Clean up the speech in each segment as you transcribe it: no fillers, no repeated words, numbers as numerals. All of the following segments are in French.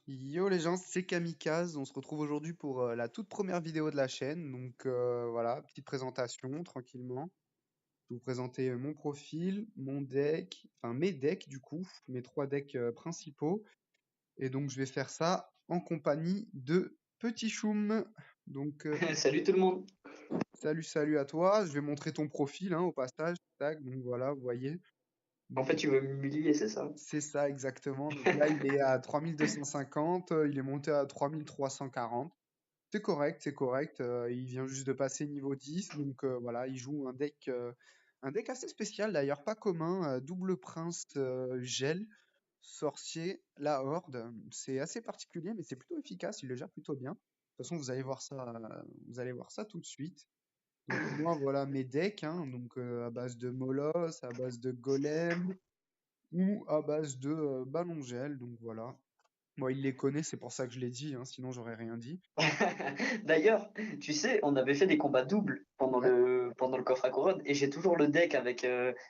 Yo les gens, c'est Kamikaze. On se retrouve aujourd'hui pour la toute première vidéo de la chaîne. Donc voilà, petite présentation tranquillement. Je vais vous présenter mon profil, mon deck, enfin mes decks du coup, mes trois decks principaux. Et donc je vais faire ça en compagnie de Petit Choum. Donc Salut tout le monde. salut à toi. Je vais montrer ton profil au passage. Tac, donc voilà, vous voyez. En Donc fait, tu veux m'humilier, c'est ça? c'est ça exactement. Donc là il est à 3250, il est monté à 3340. C'est correct, c'est correct. Il vient juste de passer niveau 10, donc voilà, il joue un deck assez spécial d'ailleurs, pas commun, double prince gel, sorcier, la horde. C'est assez particulier, mais c'est plutôt efficace. Il le gère plutôt bien. De toute façon, vous allez voir ça tout de suite. Donc moi, voilà mes decks, donc à base de Moloss, à base de Golem ou à base de Ballon Gel. Donc voilà. Moi, il les connaît, c'est pour ça que je l'ai dit, sinon j'aurais rien dit. D'ailleurs, tu sais, on avait fait des combats doubles Ouais. pendant le coffre à couronne et j'ai toujours le deck avec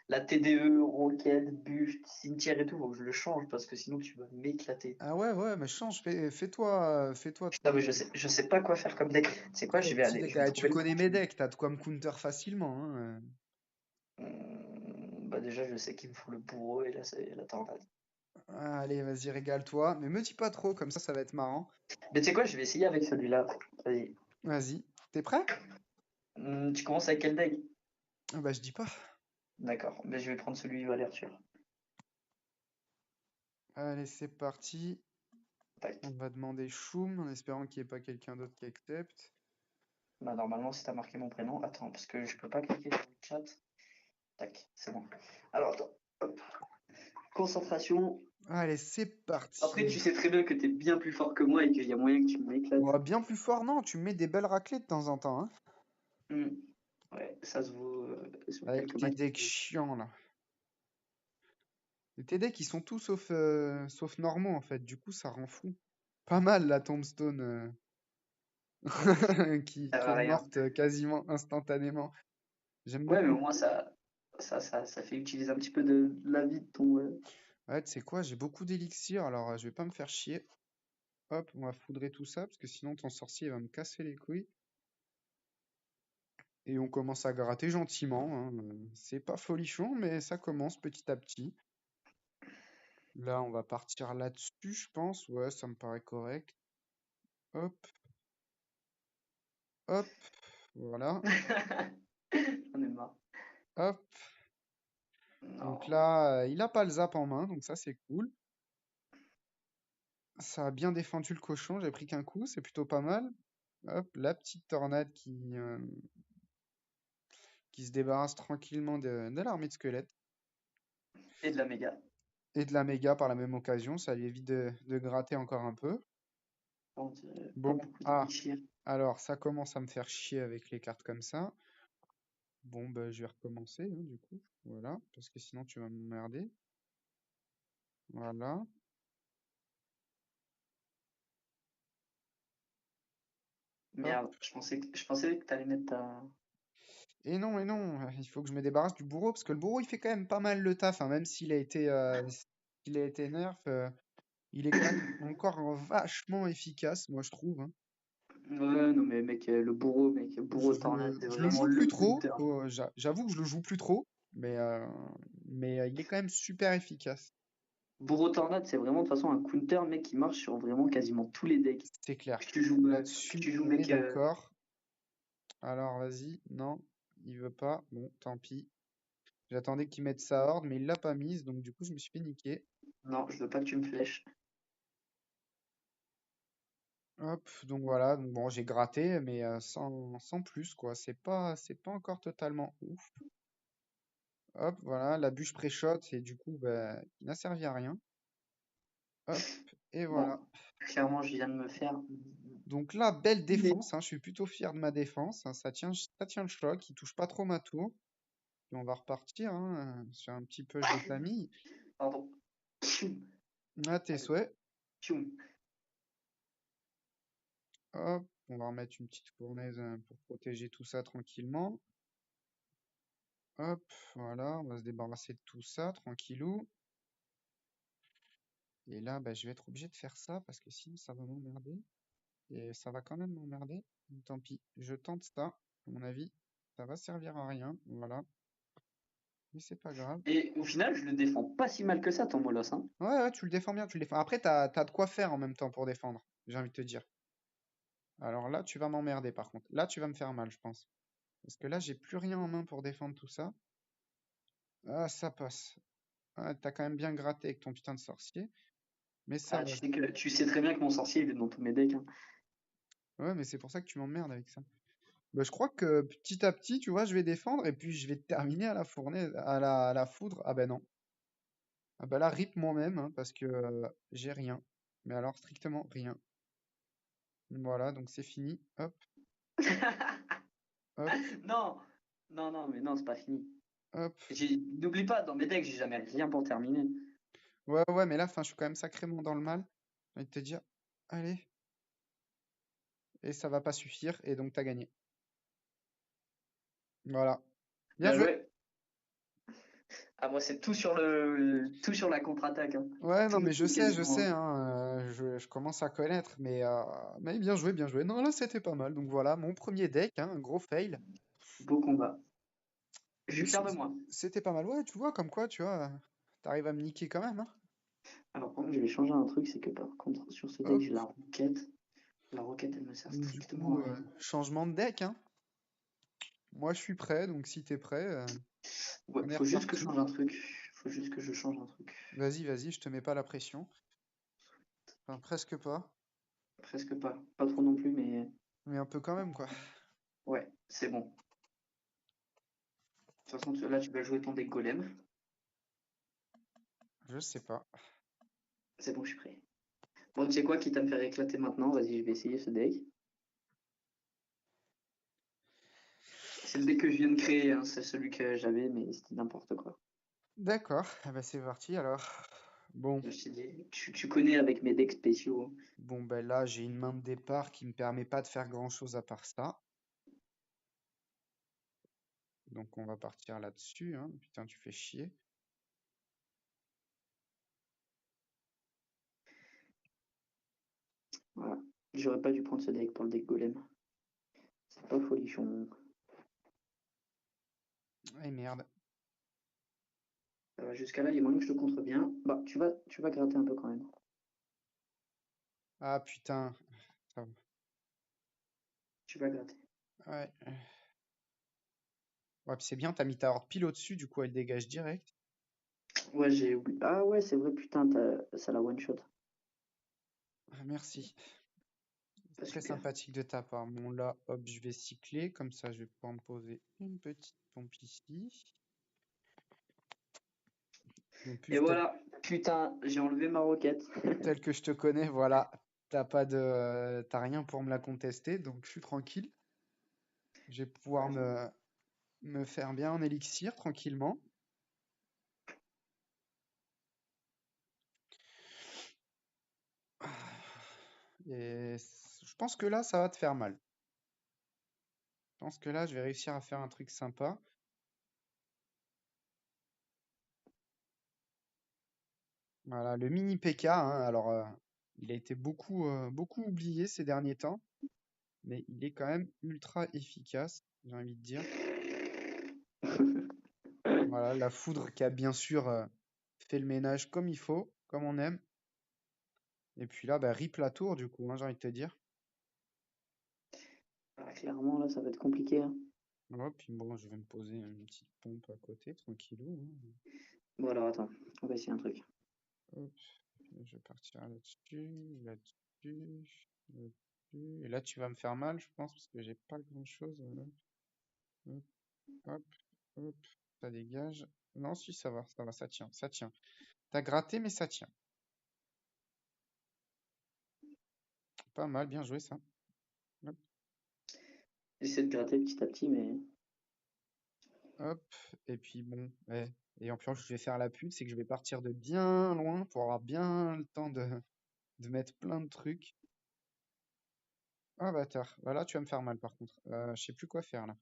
la TDE, Rocket, Buff, Cimetière et tout. Faut que je le change parce que sinon tu vas m'éclater. Ah ouais, ouais, mais change, fais-toi Non mais ton, je sais pas quoi faire comme deck. C'est quoi? ton petit deck. Je vais Ah, tu trouver le connais truc. mes decks, t'as de quoi me counter facilement, Bah déjà, je sais qu'il me faut le bourreau et là c'est la tornade. Allez, vas-y, régale-toi. Mais me dis pas trop, comme ça va être marrant. Mais tu sais quoi? Je vais essayer avec celui-là. Vas-y. Vas-y. T'es prêt? Tu commences avec quel deck? Ah bah, je dis pas. D'accord. Mais je vais prendre celui Valère sûr. Allez, c'est parti. On Tac. va demander Choum, en espérant qu'il n'y ait pas quelqu'un d'autre qui accepte. Bah, normalement, si t'as marqué mon prénom, attends, parce que je peux pas cliquer sur le chat. Tac, c'est bon. Alors, attends, hop. Concentration. Allez, c'est Après, parti. tu sais très bien que t'es bien plus fort que moi et qu'il y a moyen que tu m'éclates. Bon, bien plus fort, non, tu me mets des belles raclées de temps en temps, Hmm. Ouais, ça se vaut sur avec quelques tes matchs. decks chiants, là. Et tes decks, ils sont tous sauf normaux, en fait. Du coup, ça rend fou. Pas mal, la tombstone. Ça qui va est rien. morte quasiment instantanément. J'aime Ouais, mais beaucoup. au moins, ça fait utiliser un petit peu de la vie de ton. Ouais, tu sais quoi, j'ai beaucoup d'élixirs, alors je vais pas me faire chier. Hop, on va foudrer tout ça, parce que sinon ton sorcier va me casser les couilles. Et on commence à gratter gentiment, C'est pas folichon, mais ça commence petit à petit. Là, on va partir là-dessus, je pense. Ouais, ça me paraît correct. Hop, hop, voilà. J'en ai marre. Hop. Donc Non. là, il a pas le zap en main, donc ça c'est cool. Ça a bien défendu le cochon, j'ai pris qu'un coup, c'est plutôt pas mal. Hop, la petite tornade qui se débarrasse tranquillement de l'armée de squelettes. Et de la méga. Et de la méga par la même occasion, ça lui évite de gratter encore un peu. Bon, pas Bon, beaucoup d'élixir. alors ça commence à me faire chier avec les cartes comme ça. Bon, bah, je vais recommencer, du coup. Voilà, parce que sinon tu vas m'emmerder. Voilà. Hop. Merde, je pensais que t'allais mettre ta. Et non, il faut que je me débarrasse du bourreau, parce que le bourreau, il fait quand même pas mal le taf, même s'il a été nerf, il est quand même encore vachement efficace, moi je trouve. Ouais, non mais mec, le bourreau, mec, bourreau tornade, c'est Je le vraiment joue plus le trop, counter. j'avoue que je le joue plus trop, mais il est quand même super efficace. Bourreau tornade, c'est vraiment de toute façon un counter, mec, qui marche sur vraiment quasiment tous les decks. C'est clair. Que Là-dessus, tu joues on est mec. d'accord. Alors vas-y, non, il veut pas. Bon, tant pis. J'attendais qu'il mette sa horde, mais il l'a pas mise, donc du coup je me suis fait niquer. Non, je veux pas que tu me flèches. Hop, donc voilà, donc bon, j'ai gratté, mais sans plus, quoi. C'est pas encore totalement ouf. Hop, voilà, la bûche pré-shot, et du coup, bah, il n'a servi à rien. Hop, et voilà. Bon, clairement, je viens de me faire. Donc là, belle Mais. défense, je suis plutôt fier de ma défense, ça tient le choc, il touche pas trop ma tour. Et on va repartir sur un petit push de famille. Pardon. Tchoum. À tes Allez, souhaits. tchoum. Hop, on va remettre une petite fournaise pour protéger tout ça tranquillement. Hop, voilà, on va se débarrasser de tout ça tranquillou. Et là, bah, je vais être obligé de faire ça parce que sinon ça va m'emmerder. Et ça va quand même m'emmerder. Tant pis, je tente ça. À mon avis, ça va servir à rien. Voilà. Mais c'est pas grave. Et au final, je le défends pas si mal que ça, ton Molos, hein. Ouais, ouais, tu le défends bien, tu le défends. Après, t'as de quoi faire en même temps pour défendre, j'ai envie de te dire. Alors là, tu vas m'emmerder par contre. Là, tu vas me faire mal, je pense. Parce que là, j'ai plus rien en main pour défendre tout ça. Ah, ça passe. Ah, t'as quand même bien gratté avec ton putain de sorcier. Mais ça Ah, va. tu sais très bien que mon sorcier, il est dans tous mes decks, hein. Ouais, mais c'est pour ça que tu m'emmerdes avec ça. Bah, je crois que petit à petit, tu vois, je vais défendre et puis je vais terminer à la fournaise, à la foudre. Ah ben non. Ah bah là, rip moi-même, hein, parce que j'ai rien. Mais alors, strictement rien. Voilà, donc c'est fini. Hop, hop, Non, non, non, mais non, c'est pas fini. hop. N'oublie pas, dans mes decks, j'ai jamais rien pour terminer. Ouais, ouais, mais là, enfin, je suis quand même sacrément dans le mal. J'ai envie de te dire, allez. Et ça va pas suffire, et donc t'as gagné. Voilà. Bien Bien joué. joué. Ah, moi, c'est tout sur la contre-attaque, hein. Ouais, non, Tout, mais tout je quasiment, sais, hein. hein, je commence à connaître, mais bien joué, bien joué. Non, là, c'était pas mal. Donc voilà, mon premier deck, hein, un gros fail. Beau combat. Je Mais suis fier de moi. c'était pas mal. Ouais, tu vois, comme quoi, tu vois, t'arrives à me niquer quand même, hein. Alors, par contre, je vais changer un truc, c'est que par contre, sur ce deck, Hop. j'ai la roquette. La roquette, elle me sert Donc, du strictement coup, à rien. changement de deck, hein. Moi, je suis prêt, donc si t'es prêt, Ouais, on est faut juste que je reparti. change un truc. Faut juste que je change un truc. Vas-y, vas-y, je te mets pas la pression. Enfin, presque pas, Presque pas. Pas trop non plus, mais mais un peu quand même, quoi. ouais, c'est bon. De toute façon, là, tu vas jouer ton deck golem. Je sais pas. C'est bon, je suis prêt. Bon, tu sais quoi, quitte à me faire éclater maintenant, vas-y, je vais essayer ce deck. C'est le deck que je viens de créer, hein, c'est celui que j'avais, mais c'était n'importe quoi. D'accord, ah bah c'est parti alors. Bon, Je me suis dit, tu connais avec mes decks spéciaux. bon, ben là, j'ai une main de départ qui me permet pas de faire grand-chose à part ça. Donc, on va partir là-dessus, hein. Putain, tu fais chier. Voilà. J'aurais pas dû prendre ce deck pour le deck golem. C'est pas folichon. Eh merde. Ça va jusqu'à là, il y a moyen que je te contre bien. Bah, tu vas gratter un peu quand même. Ah putain. Ça Tu vas gratter. Ouais. Ouais, puis c'est bien, t'as mis ta horde pile au-dessus, du coup elle dégage direct. Ouais, j'ai oublié. Ah ouais, c'est vrai, putain, ça la one shot. Ah, merci. Pas Très super. sympathique de ta part. Bon là, hop, je vais cycler, comme ça je vais pouvoir me poser une petite pompe ici. En Et plus, voilà, putain, j'ai enlevé ma roquette. tel que je te connais, voilà, t'as rien pour me la contester, donc je suis tranquille. Je vais pouvoir me faire bien en élixir tranquillement. Et je pense que là, ça va te faire mal. Je pense que là, je vais réussir à faire un truc sympa. Voilà, le mini PK, hein, alors il a été beaucoup oublié ces derniers temps, mais il est quand même ultra efficace, j'ai envie de dire. Voilà, la foudre qui a bien sûr fait le ménage comme il faut, comme on aime. Et puis là, bah, rip la tour du coup, hein, j'ai envie de te dire. Ah, clairement, là, ça va être compliqué, hein. Hop, puis bon, je vais me poser une petite pompe à côté, tranquillou, Bon, alors attends, on va essayer un truc. hein. Hop, je vais partir là-dessus, là-dessus, là-dessus. Et là, tu vas me faire mal, je pense, parce que j'ai pas grand-chose. Voilà. Hop, hop, hop, ça dégage. Non, si, ça va, ça tient, ça tient. T'as gratté, mais ça tient. Pas mal, bien joué ça. Hop, J'essaie de gratter petit à petit, mais hop, et puis bon, ouais. Et en plus, je vais faire la pute, c'est que je vais partir de bien loin pour avoir bien le temps de mettre plein de trucs. Ah, bâtard. Voilà, tu vas me faire mal par contre. Je sais plus quoi faire là.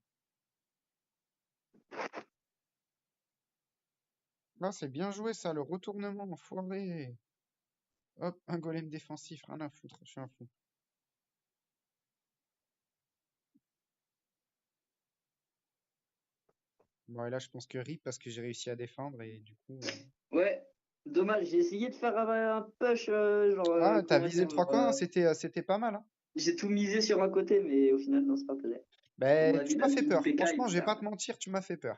Ah, c'est bien joué ça, le retournement, enfoiré. Hop, un golem défensif, rien à foutre, je suis un fou. Bon, et là, je pense que RIP parce que j'ai réussi à défendre et du coup. Ouais, dommage, j'ai essayé de faire un push, Ah, t'as comment visé dire, le 3 coins, hein, c'était pas mal, hein. j'ai tout misé sur un côté, mais au final, non, c'est pas passé. À mon Ben, avis, tu là, m'as fait niveau peur. PK, il Franchement, va je vais faire. pas te mentir, tu m'as fait peur.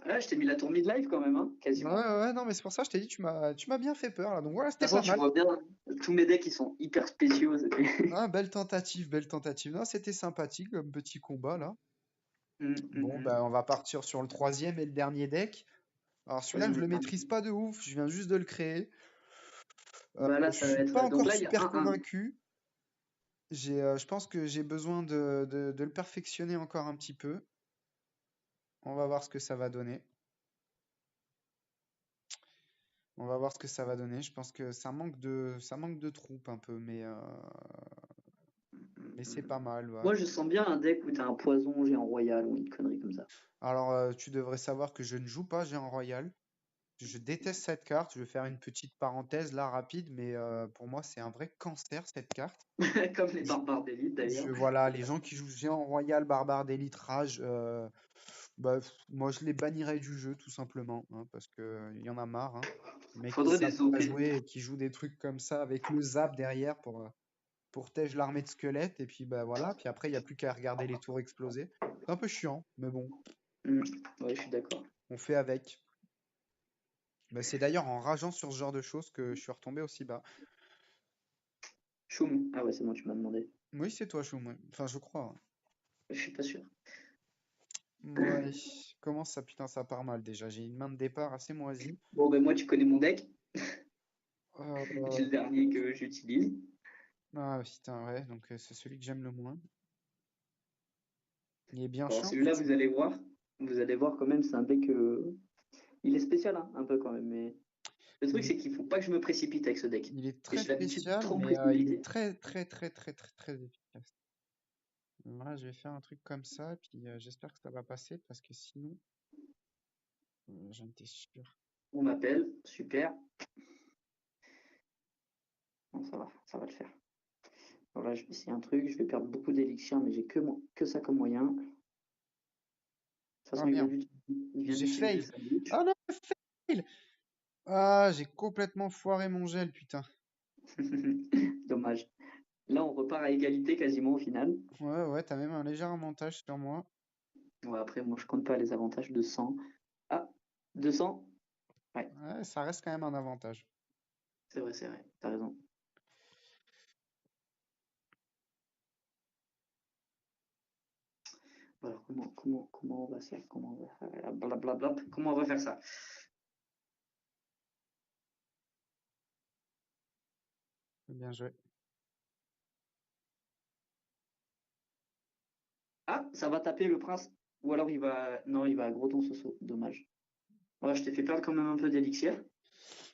Là, je t'ai mis la tour mid-life quand même, hein, Ouais, quasiment. ouais, non, mais c'est pour ça que je t'ai dit, tu m'as bien fait peur, là. Donc voilà, De c'était toute façon, pas tu mal. vois bien, tous mes decks, ils sont hyper spéciaux. Ah, belle tentative, belle tentative. Non, c'était sympathique comme petit combat, là. Bon, ben, on va partir sur le troisième et le dernier deck. Alors celui-là, je Vas-y, le maîtrise pas de ouf, je viens juste de le créer. bah là, Je ça va suis pas être. Donc encore là, il y a super 1-1. convaincu. Je pense que j'ai besoin de le perfectionner encore un petit peu. On va voir ce que ça va donner. On va voir ce que ça va donner. Je pense que ça manque de troupes un peu, mais c'est pas mal, ouais. Moi, je sens bien un deck où t'as un poison géant royal ou une connerie comme ça. Alors, tu devrais savoir que je ne joue pas Géant Royal. Je déteste cette carte. Je vais faire une petite parenthèse là rapide, mais pour moi, c'est un vrai cancer cette carte. Comme les Je, barbares d'élite d'ailleurs. voilà, les gens qui jouent Géant Royal, Barbare d'élite, Rage, bah, moi je les bannirais du jeu tout simplement, hein, parce que il y en a marre, hein. Les mecs qui Faudrait savent des pas OP. jouer et qui jouent des trucs comme ça avec le zap derrière pour tège l'armée de squelettes, et puis bah voilà, puis après il n'y a plus qu'à regarder les tours exploser. C'est un peu chiant, mais bon, Hmm. Ouais, je suis d'accord. on fait avec. Bah, c'est d'ailleurs en rageant sur ce genre de choses que je suis retombé aussi bas. Choum. Ah ouais, c'est moi, tu m'as demandé. Oui, c'est toi, Choum, ouais. Enfin, je crois, hein. Je suis pas sûr. Ouais, comment ça, putain, ça part mal déjà. J'ai une main de départ assez moisie. Bon, ben moi, tu connais mon deck. J'ai Euh, le dernier que j'utilise. Ah putain, ouais, donc c'est celui que j'aime le moins. Il est bien Alors chiant, celui-là, vous allez voir. Vous allez voir quand même, c'est un deck. Il est spécial, hein, un peu quand même. Mais le truc, il est, c'est qu'il faut pas que je me précipite avec ce deck. il est Et très j'ai l'habitude de spécial, trop me mais il est précipiter. très, très, très, très, très, très efficace. Voilà, je vais faire un truc comme ça, puis j'espère que ça va passer, parce que sinon, j'en étais sûr. On m'appelle. Super. Bon, ça va le faire. Alors là, je vais essayer un truc. Je vais perdre beaucoup d'élixir, mais j'ai que ça comme moyen. De toute Ah façon, merde, il vient j'ai d'utiliser fail. sa bouche. Ah non, fail! Ah, j'ai complètement foiré mon gel, putain. Dommage. Là, on repart à égalité quasiment au final. Ouais, ouais, t'as même un léger avantage sur moi. Ouais, après, moi, je compte pas les avantages de 100. Ah, 200? Ouais, Ouais, ça reste quand même un avantage. c'est vrai, t'as raison. Alors, comment on va faire? Comment on va faire? Blablabla. Comment on va faire ça? Bien joué. Ah, ça va taper le prince. Ou alors il va. Non, il va à gros ton soso. Dommage. Ouais, je t'ai fait perdre quand même un peu d'élixir.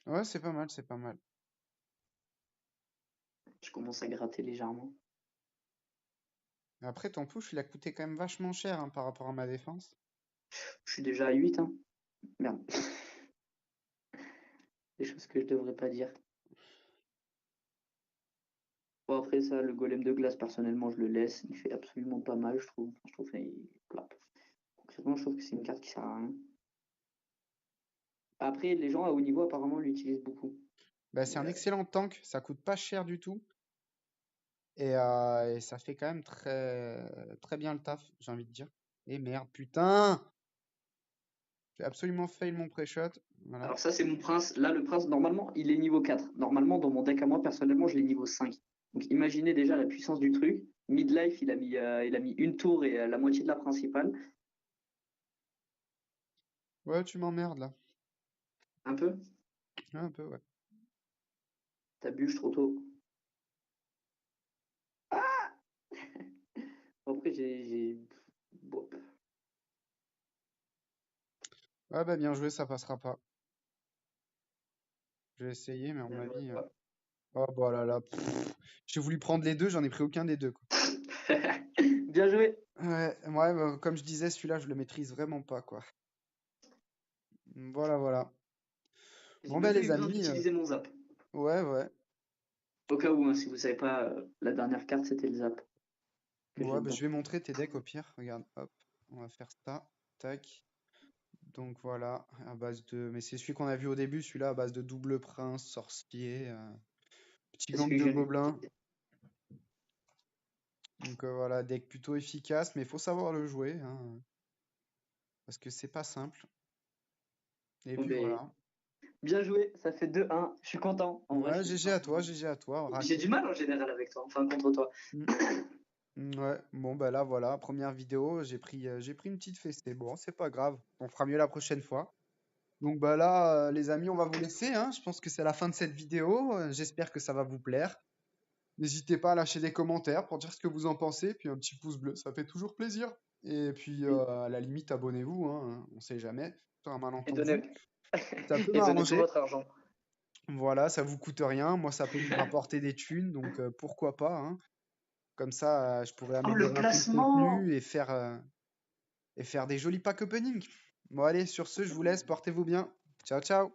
Ouais, c'est pas mal, c'est pas mal. Je commence à gratter légèrement. Après, ton push, il a coûté quand même vachement cher, hein, par rapport à ma défense. Je suis déjà à 8, hein. Merde. Des choses que je devrais pas dire. Bon, après ça, le golem de glace, personnellement, je le laisse. Il fait absolument pas mal, je trouve. Je trouve qu'il plat. Concrètement, je trouve que c'est une carte qui sert à rien. Après, les gens à haut niveau, apparemment, l'utilisent beaucoup. Bah, c'est Mais, un excellent tank, ça coûte pas cher du tout. Et ça fait quand même très, très bien le taf, j'ai envie de dire. Et merde, putain! J'ai absolument fail mon pré-shot. Voilà. alors ça, c'est mon prince. Là, le prince, normalement, il est niveau 4. Normalement, dans mon deck à moi, personnellement, je l'ai niveau 5. Donc imaginez déjà la puissance du truc. Midlife, il a mis une tour et la moitié de la principale. Ouais, tu m'emmerdes là. Un peu. Ouais, un peu, ouais. T'abuses trop tôt. Ah. Après, Bon. Ouais, bah, bien joué, ça passera pas. Je vais essayer, mais à mon Bien joué à avis. toi. Oh, bah là là. J'ai voulu prendre les deux, j'en ai pris aucun des deux, quoi. Bien joué. Ouais, ouais, bah, comme je disais, celui-là, je le maîtrise vraiment pas, quoi. Voilà, voilà. J'ai Bon, même ben pas les eu besoin amis, d'utiliser mon zap. Ouais, ouais. Au cas où, hein, si vous savez pas, la dernière carte, c'était le Zap que je Ouais, viens de bah, je dire. vais montrer tes decks au pire. Regarde, hop, on va faire ça. Tac. Donc voilà, à base de. Mais c'est celui qu'on a vu au début, celui-là, à base de double prince, sorcier, petit C'est gang celui que de je viens gobelins. d'utiliser. Donc voilà, deck plutôt efficace, mais il faut savoir le jouer, hein, parce que c'est pas simple. Et Bon, puis ben, voilà. bien joué, ça fait 2-1. Je suis content. En vrai, je Ouais, suis GG super à toi, content. GG à toi, J'ai du raté. mal en général avec toi, enfin contre toi. Mm. Ouais, bon bah là voilà, première vidéo, j'ai pris une petite fessée. Bon, c'est pas grave, on fera mieux la prochaine fois. Donc bah là, les amis, on va vous laisser, hein. Je pense que c'est la fin de cette vidéo. J'espère que ça va vous plaire. N'hésitez pas à lâcher des commentaires pour dire ce que vous en pensez, puis un petit pouce bleu, ça fait toujours plaisir. Et puis Oui. à la limite, abonnez-vous, hein, on sait jamais, sur un Et malentendu. donnez, Ça peut et donnez tout m'arranger. votre argent. Voilà, ça vous coûte rien. Moi, ça peut me rapporter des thunes, donc pourquoi pas, hein. Comme ça, je pourrais Oh, le améliorer un peu le placement! contenu et faire des jolis pack opening. Bon, allez, sur ce, je vous laisse, portez-vous bien. Ciao, ciao.